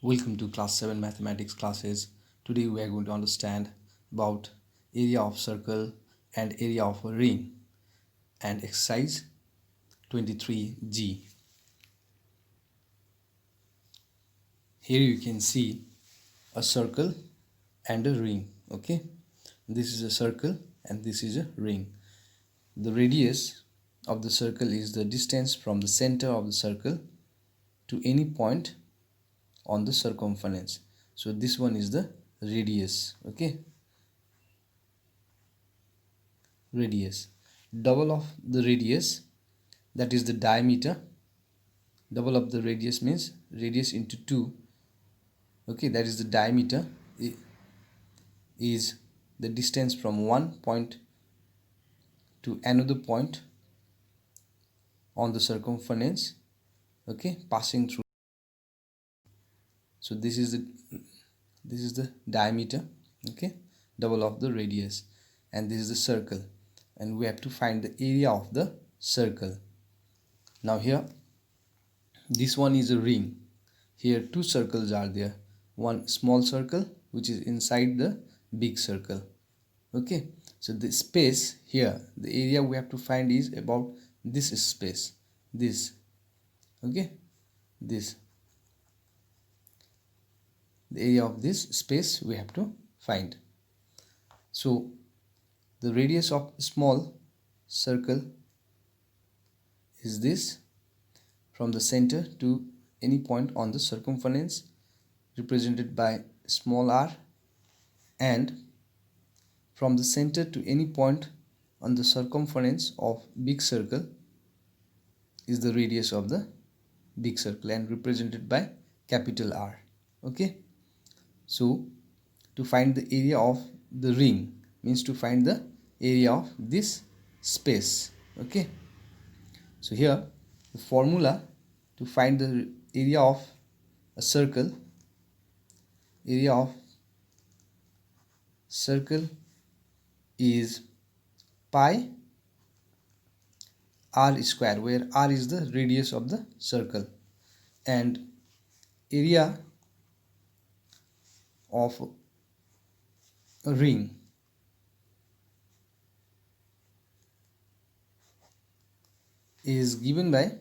Welcome to class 7 mathematics classes. Today we are going to understand about area of circle and area of a ring and exercise 23G. Here you can see a circle and a ring. Okay, this is a circle and this is a ring. The radius of the circle is the distance from the center of the circle to any point on the circumference. So this one is the radius. Okay, radius. Double of the radius, that is the diameter. Double of the radius means radius into 2. Okay, that is the diameter, is the distance from one point to another point on the circumference. Okay, passing through. So this is the diameter. Okay, double of the radius, and this is the circle, and we have to find the area of the circle. Now here, this one is a ring. Here two circles are there. One small circle which is inside the big circle. Okay, so the space here, the area we have to find is about this space, this. Okay, this, the area of this space we have to find. So the radius of small circle is this, from the center to any point on the circumference, represented by small r, and from the center to any point on the circumference of big circle is the radius of the big circle and represented by capital R. Okay, so to find the area of the ring means to find the area of this space. Okay, so here the formula to find the area of a circle, area of circle is pi r square, where r is the radius of the circle, and area of a ring is given by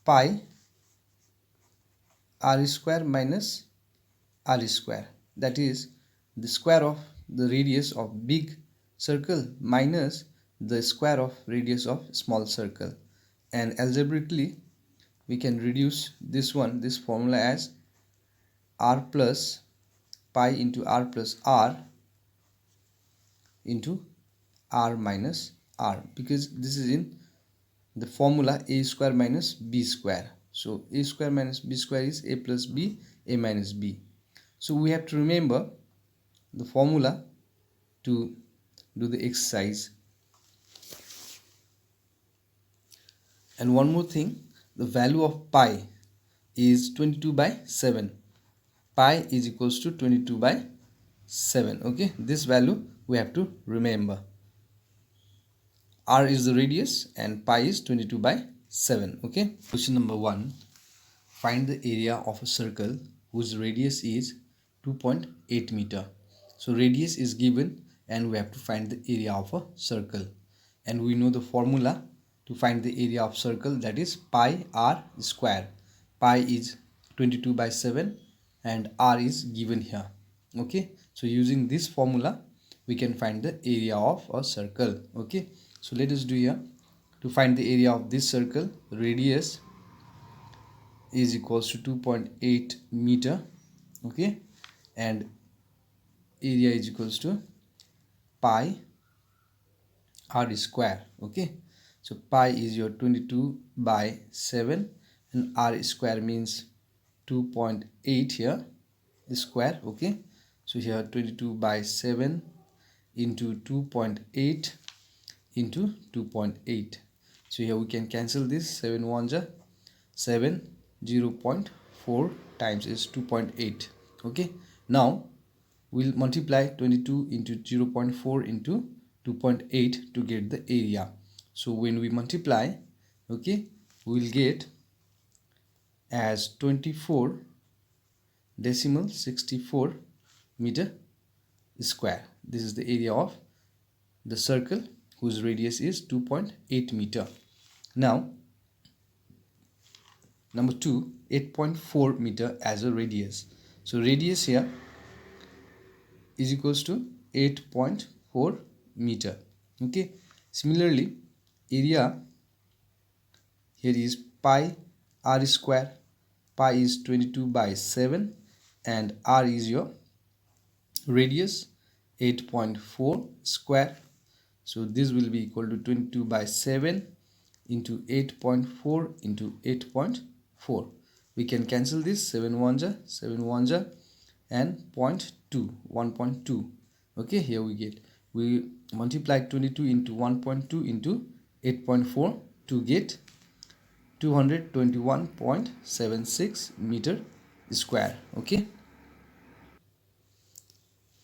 pi r square minus r square, that is the square of the radius of big circle minus the square of radius of small circle. And algebraically we can reduce this formula as r plus pi into r plus r into r minus r, because this is in the formula a square minus b square. So a square minus b square is a plus b, a minus b. So we have to remember the formula to do the exercise. And one more thing, the value of pi is 22 by 7. Pi is equals to 22 by 7. Okay, this value we have to remember. R is the radius and pi is 22 by 7. Okay, question number 1. Find the area of a circle whose radius is 2.8 meter. So radius is given and we have to find the area of a circle, and we know the formula to find the area of circle, that is pi r square. Pi is 22 by 7 and r is given here. Okay, so using this formula we can find the area of a circle. Okay, so let us do here. To find the area of this circle, radius is equals to 2.8 meter. Okay, and area is equals to pi r square. Okay, so pi is your 22 by 7 and r square means 2.8 here square. Okay, so here 22 by 7 into 2.8 into 2.8. so here we can cancel this. 7 ones are 7, 0.4 times is 2.8. okay, now we'll multiply 22 into 0.4 into 2.8 to get the area. So when we multiply, okay, we'll get as 24.64 meter square. This is the area of the circle whose radius is 2.8 meter. Now number 2, 8.4 meter as a radius. So radius here is equals to 8.4 meter. Okay, similarly area here is pi r square. Pi is 22/7 and r is your radius 8.4 square. So this will be equal to 22/7 into 8.4 into 8.4. We can cancel this. 7 ones are 7 ones are and 0.2 1.2. Okay, here we multiply 22 into 1.2 into 8.4 to get 221.76 meter square. Okay.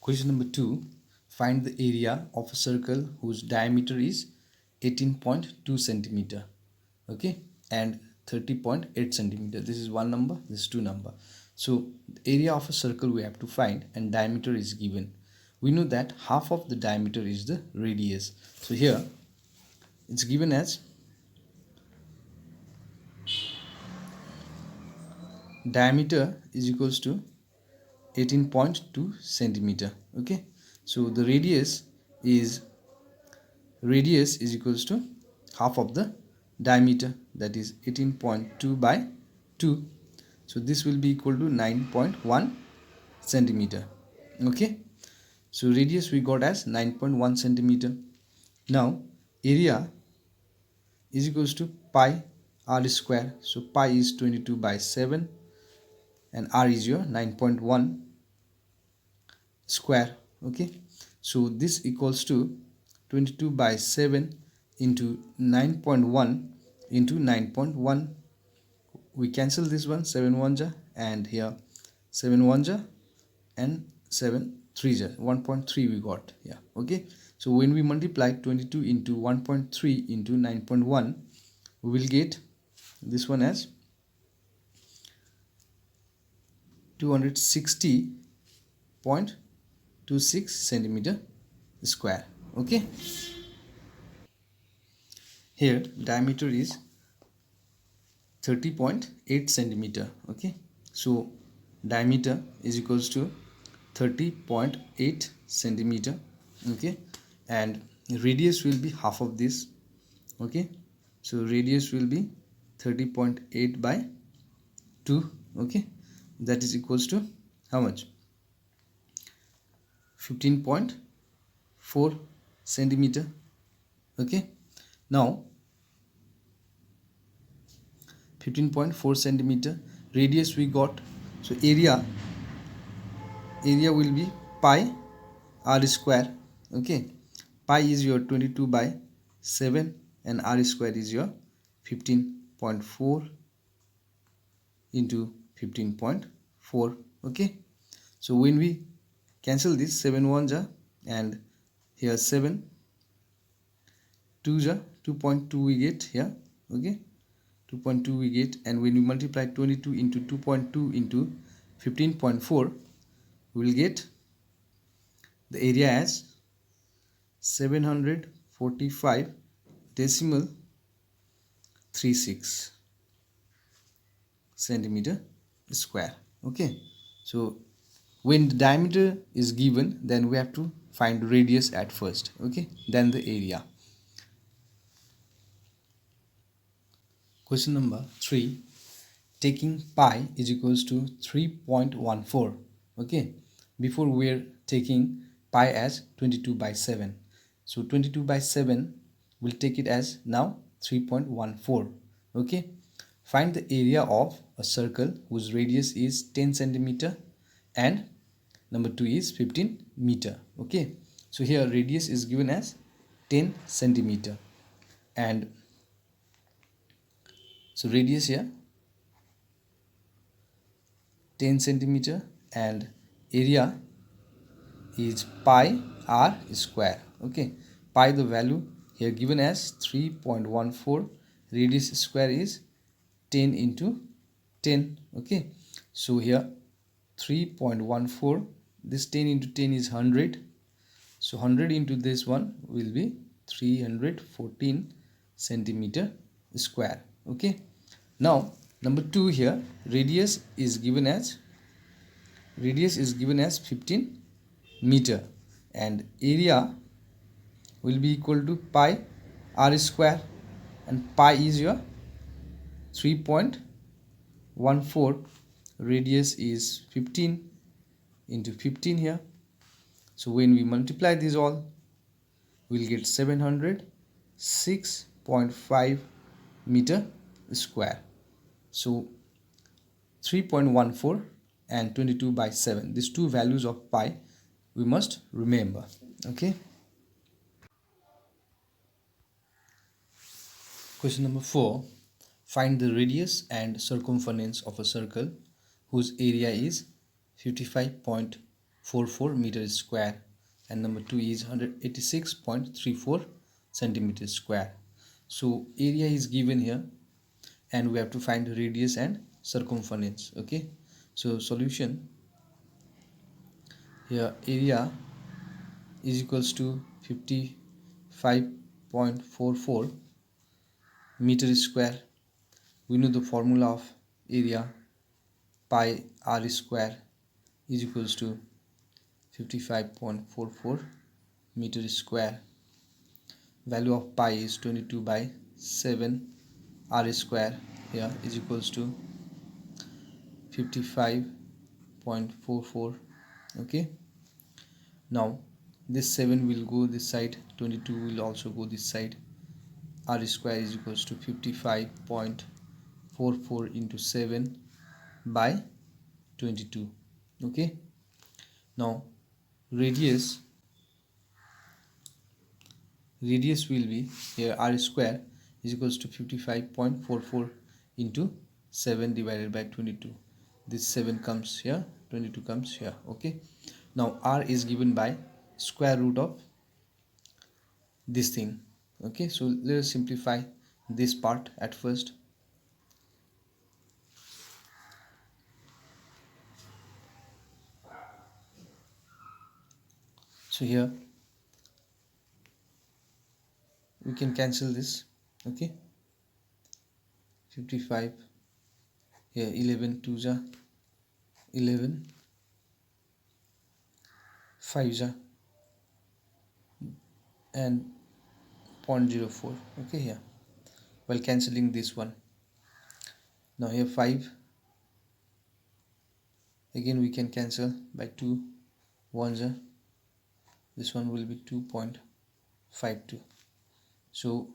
Question number 2. Find the area of a circle whose diameter is 18.2 centimeter. Okay, and 30.8 centimeter. This is one number, this is two number. So the area of a circle we have to find and diameter is given. We know that half of the diameter is the radius. So here it's given as diameter is equals to 18.2 centimeter. Okay, so the radius is equals to half of the diameter, that is 18.2/2. So this will be equal to 9.1 centimeter. Okay, so radius we got as 9.1 centimeter. Now area is equals to pi r square. So pi is 22/7 and r is your 9.1 square. Okay, so this equals to 22/7 into 9.1 into 9.1. We cancel this one. 7 ones are and here 7 ones are and 7 threes are 1.3 we got here. Okay, so when we multiply 22 into 1.3 into 9.1, we will get this one as 260.26 centimeter square. Okay, here diameter is 30.8 centimeter. Okay, so diameter is equals to 30.8 centimeter. Okay, and radius will be half of this. Okay, so radius will be 30.8/2. Okay, that is equals to how much? 15.4 centimeter. Okay, now 15.4 centimeter radius we got. So area will be pi r square. Okay, pi is your 22/7 and r square is your 15.4 into 15.4. Okay, so when we cancel this, 7 ones are and here 7 2s are 2.2 we get here. Okay, 2.2 we get, and when we multiply 22 into 2.2 into 15.4, we will get the area as 745.36 centimeter square. Okay, so when the diameter is given, then we have to find radius at first. Okay, then the area. Question number 3. Taking pi is equals to 3.14. Okay, before we are taking pi as 22/7. So 22/7 we'll take it as now 3.14. Okay, find the area of a circle whose radius is 10 centimeter and number 2 is 15 meter. Okay, so here radius is given as 10 centimeter and so radius here 10 centimeter and area is pi r square. Okay, pi the value here given as 3.14, radius square is 10 into 10. Okay, so here 3.14, this 10 into 10 is 100, so 100 into this one will be 314 centimeter square. Okay, now number 2 here, radius is given as 15 meter, and area will be equal to pi r square, and pi is your 3.14, radius is 15 into 15 here, so when we multiply these all we'll get 706.5 meter square. So 3.14 and 22 by 7, these two values of pi we must remember. Okay, question number 4, find the radius and circumference of a circle whose area is 55.44 meters square, and number 2 is 186.34 centimeters square. So area is given here and we have to find radius and circumference. Okay, so solution here, area is equals to 55.44 meter square. We know the formula of area, pi r square is equals to 55.44 meter square. Value of pi is 22 by 7, r square here is equals to 55.44. Okay, now this 7 will go this side, 22 will also go this side. R square is equals to 55.44 into 7 by 22. Okay, now radius will be here, r square is equals to 55.44 into 7 divided by 22. This 7 comes here, 22 comes here. Okay, now r is given by square root of this thing. Okay, so let us simplify this part at first. So here we can cancel this. Okay, 55 here, 11 2 ja 11, 5 ja and 0.04. okay, here while cancelling this one. Now here 5, again we can cancel by 2 1s are, this one will be 2.52. so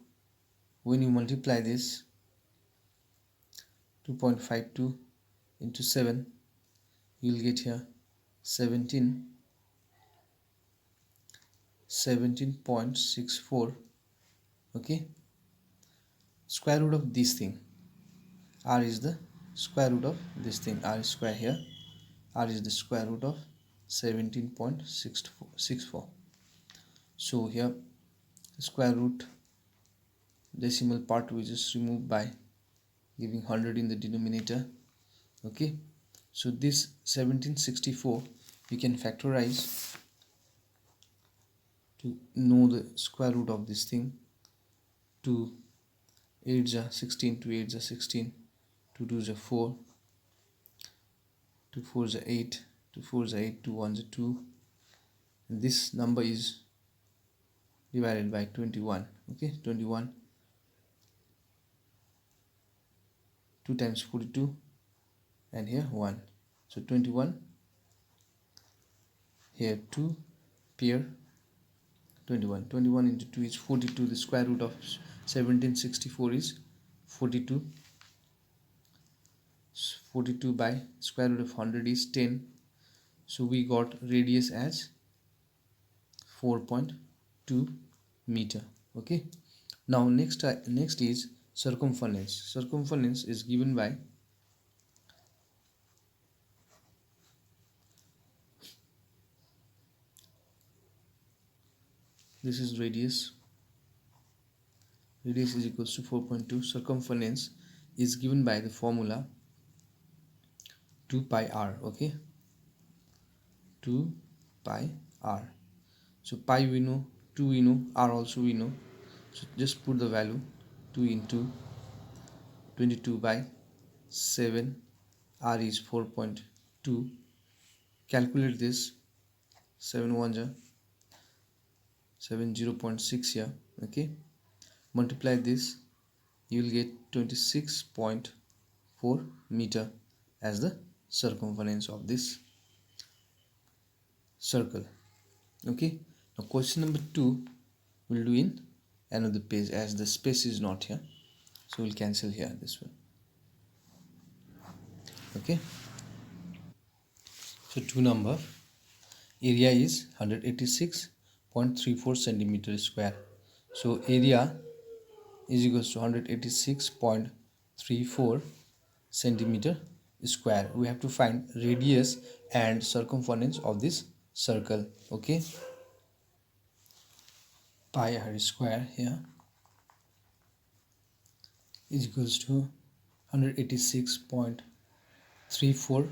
when you multiply this 2.52 into 7, you will get here 17.64. okay, square root of this thing, r is the square root of this thing, r square here, r is the square root of 17.64. so here square root decimal part we just remove by giving 100 in the denominator. Okay, so this 1764 you can factorize to know the square root of this thing. 2 8s are 16, 2 8s are 16, 2 2s are 4, 2 4s are 8, 2 4s are 8, 2 1s are 2, and this number is divided by 21. Okay, 21, 2 times 42, and here 1, so 21, here 2 pair 21, 21 into 2 is 42. The square root of 1764 is 42. 42 by square root of 100 is 10. So we got radius as 4.2 meter. Okay, now next is circumference. Circumference is given by this is radius is equals to 4.2. circumference is given by the formula 2 pi r. Okay, 2 pi r. So pi we know, 2 we know, r also we know. So just put the value 2 into 22 by 7, r is 4.2. Calculate this. 7 1 ja 7 0.6 here. Okay, multiply this, you will get 26.4 meter as the circumference of this circle. Okay, now question number 2 we'll do in another page as the space is not here, so we'll cancel here this one. Okay, so 2 number, area is 186.34 centimeter square. So area is equals to 186.34 centimeter square. We have to find radius and circumference of this circle. Okay, pi r square here is equals to 186.34.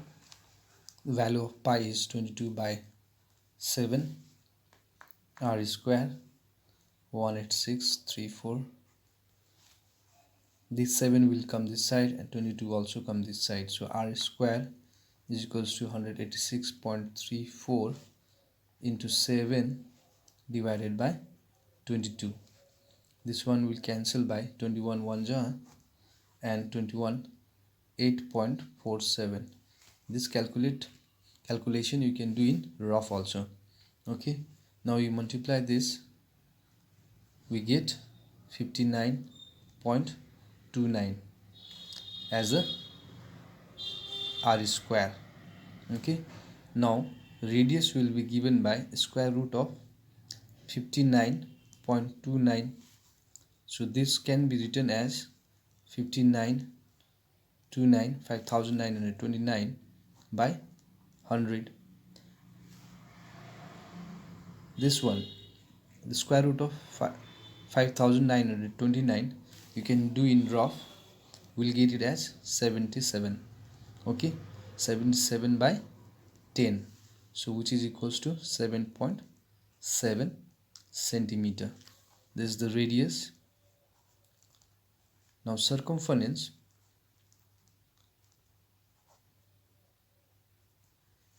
The value of pi is 22 by 7, r square 186.34. This 7 will come this side and 22 also come this side, so r square is equals to 186.34 into 7 divided by 22. This one will cancel by 21 1 ja and 21 8.47. This calculation you can do in rough also. Okay, now you multiply this, we get 59.29 as a r square. Okay, now radius will be given by square root of 59.29. so this can be written as 5929 by 100. This one, the square root of 5929, you can do in rough, we'll get it as 77. Okay, 77 by 10, so which is equals to 7.7 centimeter. This is the radius. Now circumference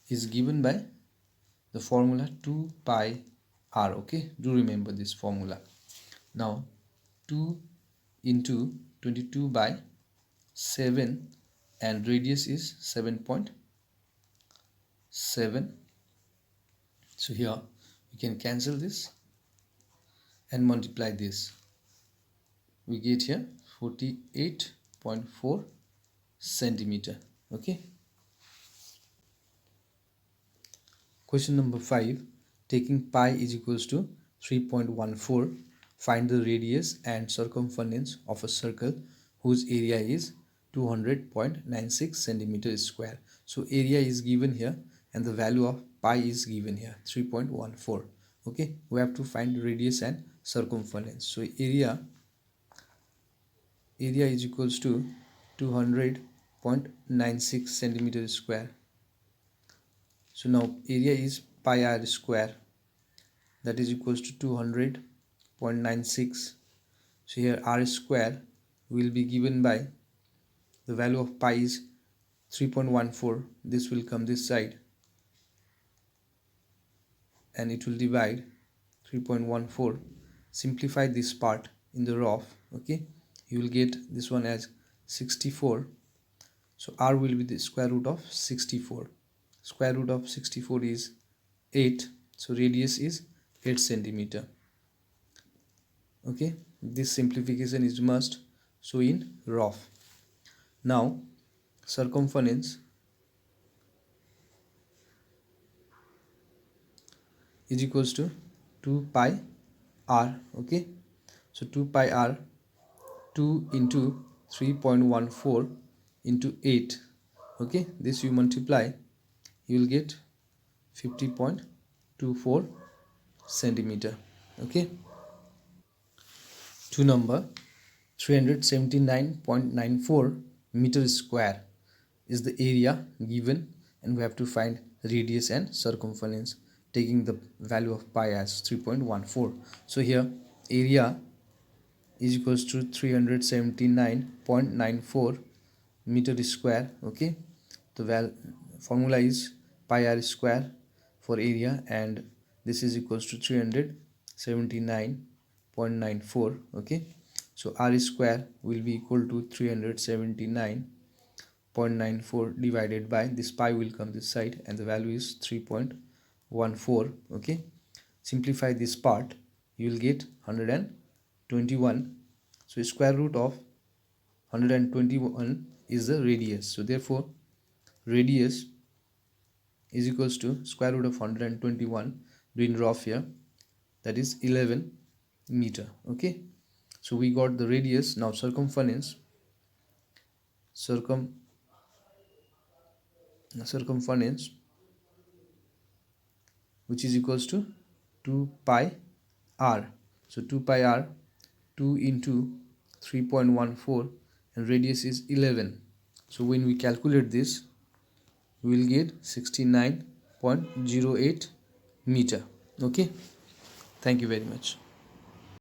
is given by the formula 2 pi r. Okay, do remember this formula. Now 2 into 22 by 7 and radius is 7.7. so here you can cancel this and multiply this, we get here 48.4 centimeter. Okay, question number 5, taking pi is equals to 3.14, find the radius and circumference of a circle whose area is 200.96 centimeter square. So area is given here and the value of pi is given here 3.14. Okay, we have to find radius and circumference. So area is equals to 200.96 centimeter square. So now area is pi r square, that is equals to 200.96. so here r square will be given by the value of pi is 3.14. this will come this side and it will divide 3.14. simplify this part in the rough. Okay, you will get this one as 64. so r will be the square root of 64. Square root of 64 is 8, so radius is 8 centimeter. Okay, this simplification is must, so in rough. Now circumference is equals to 2 pi r. Okay, so 2 pi r, 2 into 3.14 into 8. Okay, this you multiply, you will get 50.24 centimeter. Okay, 2 number, 379.94 meter square is the area given, and we have to find radius and circumference, taking the value of pi as 3.14. So here area is equals to 379.94 meter square. Okay, the formula is pi r square for area, and this is equals to 379.94. okay, so r square will be equal to 379.94 divided by this, pi will come this side, and the value is 3.14. okay, simplify this part, you will get 121. So square root of 121 is the radius, so therefore radius is equals to square root of 121, doing rough here, that is 11 meter. Okay, so we got the radius. Now circumference which is equals to 2 pi r. So 2 pi r, 2 into 3.14, and radius is 11. So when we calculate this, we will get 69.08 meter. Okay, thank you very much.